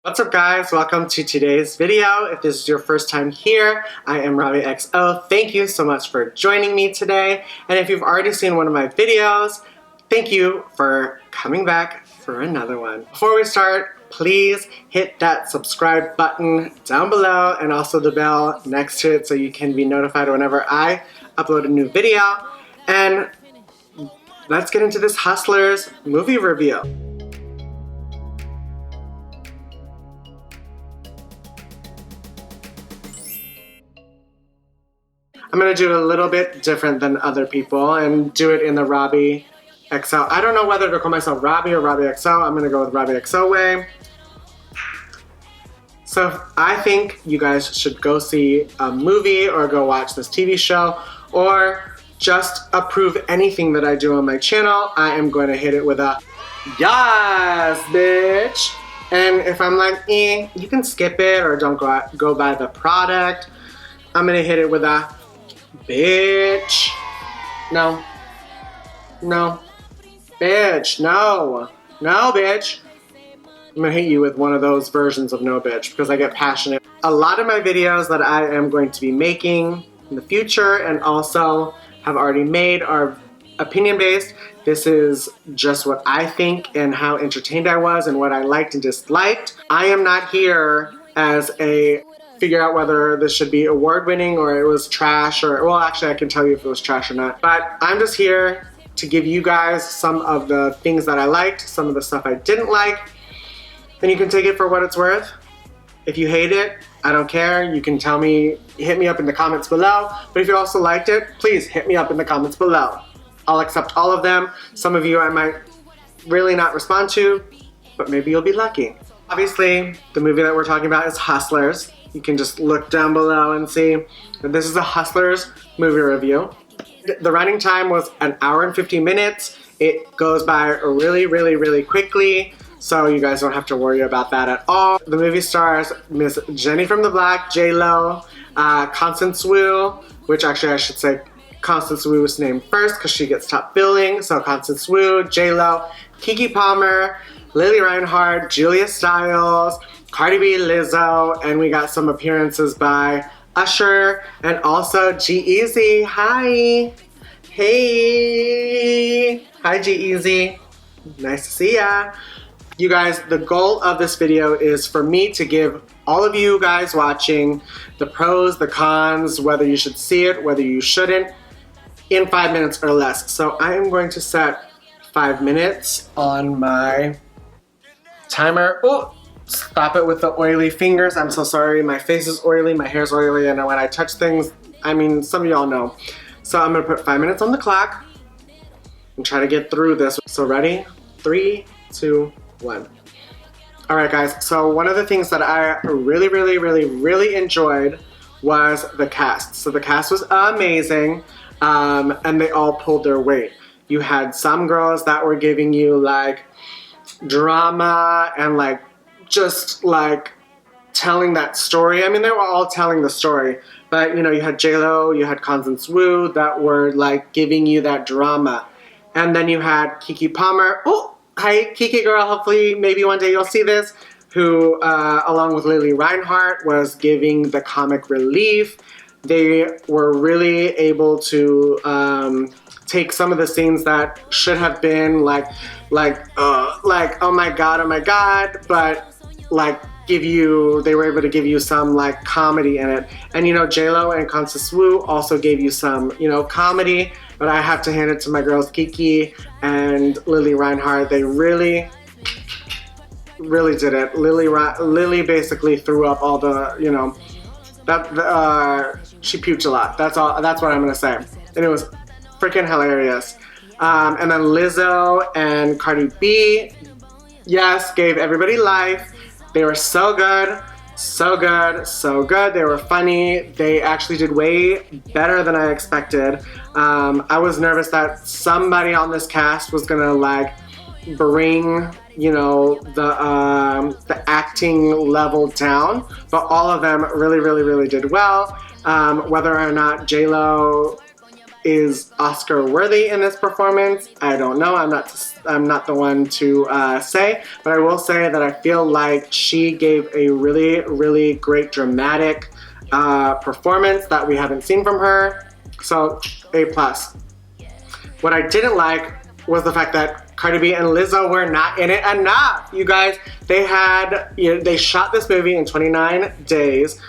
What's up guys, welcome to today's video. If this is your first time here, I am RobbyXO. Thank you so much for joining me today. And if you've already seen one of my videos, thank you for coming back for another one. Before we start, please hit that subscribe button down below and also the bell next to it so you can be notified whenever I upload a new video. And let's get into this Hustlers movie review. I'm gonna do it a little bit different than other people and do it in the RobbyXO. I don't know whether to call myself Robby or RobbyXO. I'm gonna go with RobbyXO way. So I think you guys should go see a movie or go watch this TV show or just approve anything that I do on my channel. I am going to hit it with a YASS bitch. And if I'm like, you can skip it or don't go buy the product, I'm gonna hit it with a bitch. No. Bitch, no. No, bitch. I'm gonna hit you with one of those versions of no bitch because I get passionate. A lot of my videos that I am going to be making in the future and also have already made are opinion-based. This is just what I think and how entertained I was and what I liked and disliked. I am not here as a figure out whether this should be award-winning or it was trash or, well, actually I can tell you if it was trash or not. But I'm just here to give you guys some of the things that I liked, some of the stuff I didn't like, and you can take it for what it's worth. If you hate it, I don't care. You can tell me, hit me up in the comments below. But if you also liked it, please hit me up in the comments below. I'll accept all of them. Some of you I might really not respond to, but maybe you'll be lucky. Obviously, the movie that we're talking about is Hustlers. You can just look down below and see that this is a Hustlers movie review. The running time was 1 hour and 15 minutes. It goes by really quickly, so you guys don't have to worry about that at all. The movie stars Miss Jenny from the Block, J-Lo, Constance Wu, which actually I should say Constance Wu was named first because she gets top billing. So Constance Wu, J-Lo, Keke Palmer, Lili Reinhart, Julia Stiles, Cardi B, Lizzo, and we got some appearances by Usher and also G-Eazy. Hi. Hey. Hi, G-Eazy. Nice to see ya. You guys, the goal of this video is for me to give all of you guys watching the pros, the cons, whether you should see it, whether you shouldn't, in 5 minutes or less. So I am going to set 5 minutes on my timer. Oh, stop it with the oily fingers. I'm so sorry. My face is oily, my hair's oily, and when I touch things, I mean, some of y'all know. So I'm gonna put 5 minutes on the clock and try to get through this. So ready? 3, 2, 1. All right, guys. So one of the things that I really enjoyed was the cast. So the cast was amazing, and they all pulled their weight. You had some girls that were giving you like drama and like just like telling that story. I mean, they were all telling the story, but you know, you had J-Lo, you had Constance Wu that were like giving you that drama. And then you had Keke Palmer. Oh, hi Keke girl, hopefully maybe one day you'll see this, who along with Lili Reinhart was giving the comic relief. They were really able to take some of the scenes that should have been like oh my god, but like they were able to give you some like comedy in it. And you know, J-Lo and Constance Wu also gave you some, you know, comedy, but I have to hand it to my girls Keke and Lili Reinhart. They really did it. Lili basically threw up all the, you know, she puked a lot. That's all. That's what I'm gonna say. And it was freaking hilarious. And then Lizzo and Cardi B, yes, gave everybody life. They were so good. They were funny. They actually did way better than I expected. I was nervous that somebody on this cast was gonna like bring, you know, the acting level down, but all of them really did well. Whether or not J-Lo is Oscar worthy in this performance. I don't know. I'm not the one to say, but I will say that I feel like she gave a really, really great dramatic performance that we haven't seen from her. So A+. What I didn't like was the fact that Cardi B and Lizzo were not in it enough. You guys, they shot this movie in 29 days.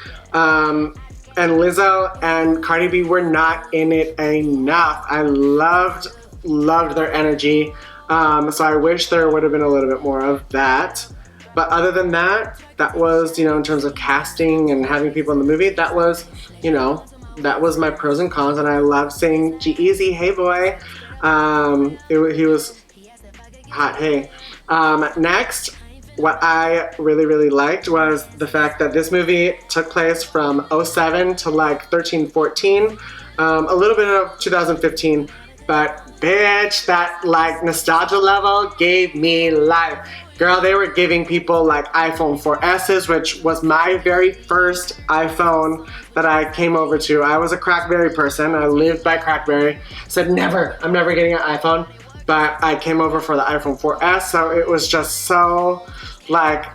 And Lizzo and Cardi B were not in it enough. I loved their energy. So I wish there would have been a little bit more of that. But other than that, that was, you know, in terms of casting and having people in the movie, that was, you know, that was my pros and cons. And I love seeing G-Eazy, hey boy. He was hot, hey. Next, what I really, really liked was the fact that this movie took place from 07 to like 13, 14, a little bit of 2015, but bitch, that like nostalgia level gave me life. Girl, they were giving people like iPhone 4S's, which was my very first iPhone that I came over to. I was a Crackberry person. I lived by Crackberry. Said never, I'm never getting an iPhone. But I came over for the iPhone 4S, so it was just so, like,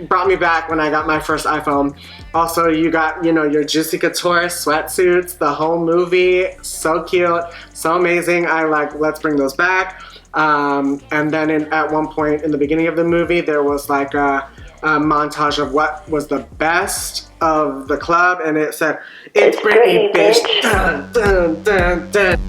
brought me back when I got my first iPhone. Also, you got, you know, your Juicy Couture sweatsuits, the whole movie, so cute, so amazing. I like, let's bring those back. And then at one point in the beginning of the movie, there was like a montage of what was the best of the club, and it said, "It's Britney, bitch." Dun, dun, dun, dun.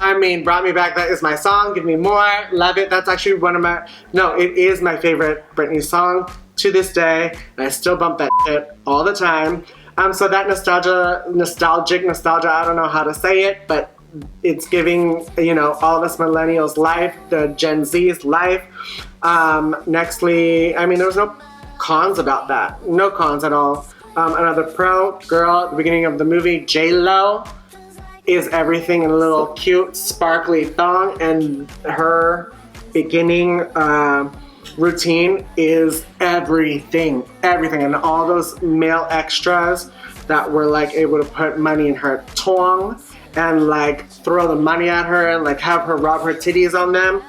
I mean, brought me back. That is my song. Give me more. Love it. That's actually it is my favorite Britney song to this day. And I still bump that shit all the time. So that nostalgic nostalgia, I don't know how to say it, but it's giving, you know, all of us millennials life, the Gen Z's life. Nextly, I mean, there was no cons about that. No cons at all. Another pro, girl, at the beginning of the movie, J-Lo is everything in a little cute, sparkly thong, and her beginning routine is everything. And all those male extras that were like able to put money in her tongue and like throw the money at her and like have her rub her titties on them,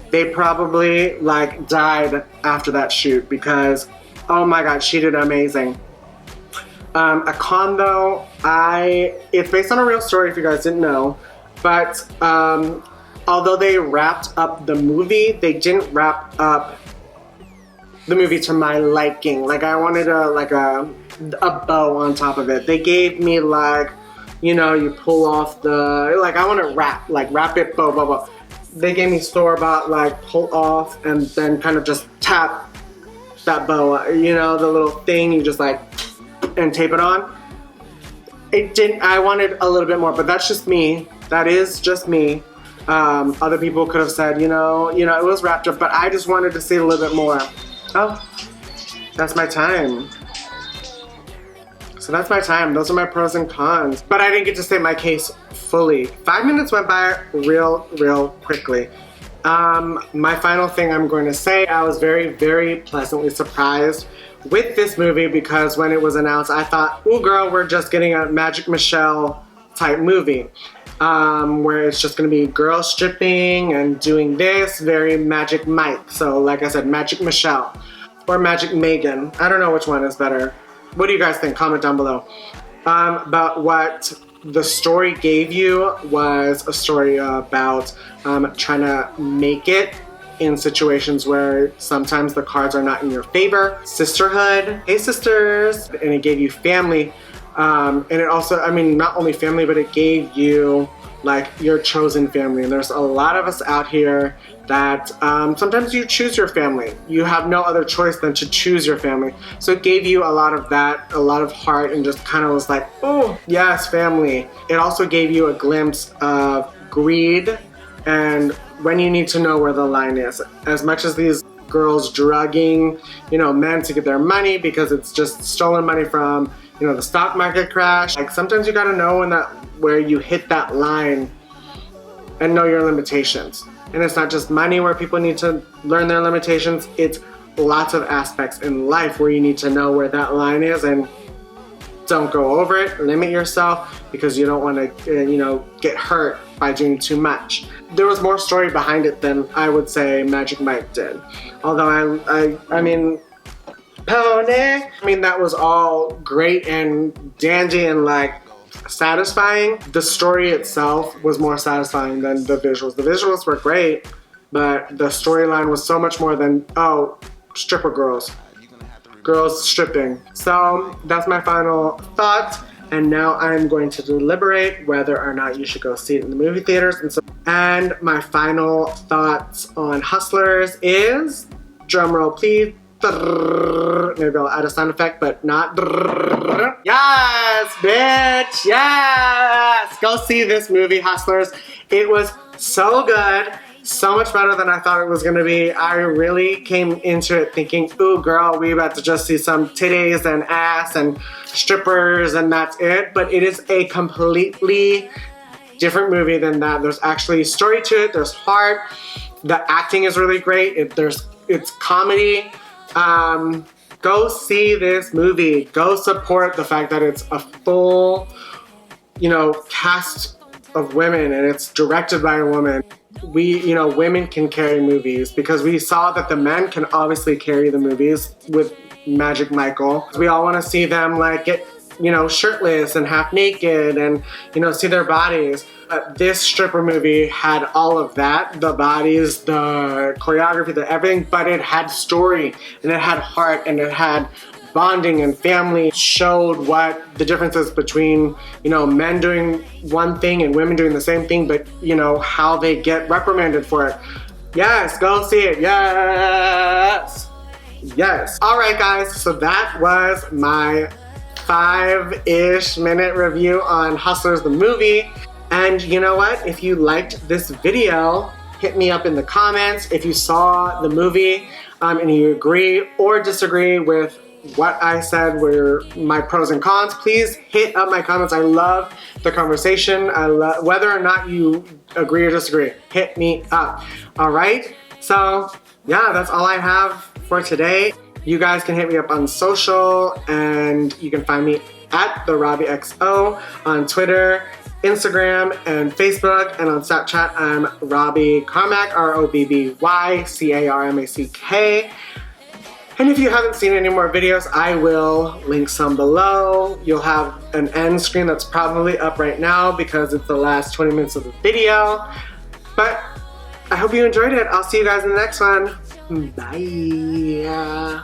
they probably like died after that shoot because, oh my god, she did amazing. A con though, it's based on a real story if you guys didn't know, but although they wrapped up the movie, they didn't wrap up the movie to my liking. Like I wanted a bow on top of it. They gave me like, you know, you pull off the, like I want to wrap it, bow. They gave me store-bought, like pull off and then kind of just tap that bow, you know, the little thing you just like, and tape it on. It didn't, I wanted a little bit more, but that's just me. That is just me. Other people could have said, you know, it was wrapped up, but I just wanted to see a little bit more. Oh, that's my time. So that's my time. Those are my pros and cons. But I didn't get to state my case fully. 5 minutes went by real quickly. My final thing I'm going to say, I was very, very pleasantly surprised with this movie because when it was announced, I thought, ooh girl, we're just getting a Magic Michelle type movie. Where it's just gonna be girls stripping and doing this, very Magic Mike. So like I said, Magic Michelle or Magic Megan. I don't know which one is better. What do you guys think? Comment down below. But what the story gave you was a story about trying to make it in situations where sometimes the cards are not in your favor. Sisterhood, hey sisters, and it gave you family. And it also, I mean, not only family, but it gave you like your chosen family. And there's a lot of us out here that sometimes you choose your family. You have no other choice than to choose your family. So it gave you a lot of that, a lot of heart, and just kind of was like, oh, yes, family. It also gave you a glimpse of greed and when you need to know where the line is. As much as these girls drugging, you know, men to get their money because it's just stolen money from, you know, the stock market crash. Like sometimes you gotta know where you hit that line and know your limitations. And it's not just money where people need to learn their limitations. It's lots of aspects in life where you need to know where that line is and don't go over it. Limit yourself because you don't want to, get hurt by doing too much. There was more story behind it than I would say Magic Mike did. Although I mean, Pony. I mean, that was all great and dandy and like satisfying. The story itself was more satisfying than the visuals. The visuals were great, but the storyline was so much more than, oh, stripper girls. Girls stripping. So that's my final thought. And now I'm going to deliberate whether or not you should go see it in the movie theaters. And my final thoughts on Hustlers is, drumroll please, maybe I'll add a sound effect, but not. Yes, bitch, yes! Go see this movie, Hustlers. It was so good. So much better than I thought it was gonna be. I really came into it thinking, ooh girl, we about to just see some titties and ass and strippers and that's it. But it is a completely different movie than that. There's actually story to it, there's heart. The acting is really great. It's comedy. Go see this movie. Go support the fact that it's a full, cast of women and it's directed by a woman. Women can carry movies because we saw that the men can obviously carry the movies with Magic Michael. We all want to see them like get, shirtless and half naked and, see their bodies. This stripper movie had all of that, the bodies, the choreography, the everything, but it had story and it had heart and it had bonding and family. Showed what the difference is between, men doing one thing and women doing the same thing, but, how they get reprimanded for it. Yes, go see it. Yes. Yes. All right, guys. So that was my 5-ish minute review on Hustlers the movie. And you know what? If you liked this video, hit me up in the comments. If you saw the movie and you agree or disagree with what I said were my pros and cons, please hit up my comments. I love the conversation. I love whether or not you agree or disagree. Hit me up. All right. So yeah, that's all I have for today. You guys can hit me up on social and you can find me at the RobbyXO on Twitter, Instagram, and Facebook, and on Snapchat I'm Robby Carmack, RobbyCarmack. And if you haven't seen any more videos, I will link some below. You'll have an end screen that's probably up right now because it's the last 20 minutes of the video. But I hope you enjoyed it. I'll see you guys in the next one. Bye.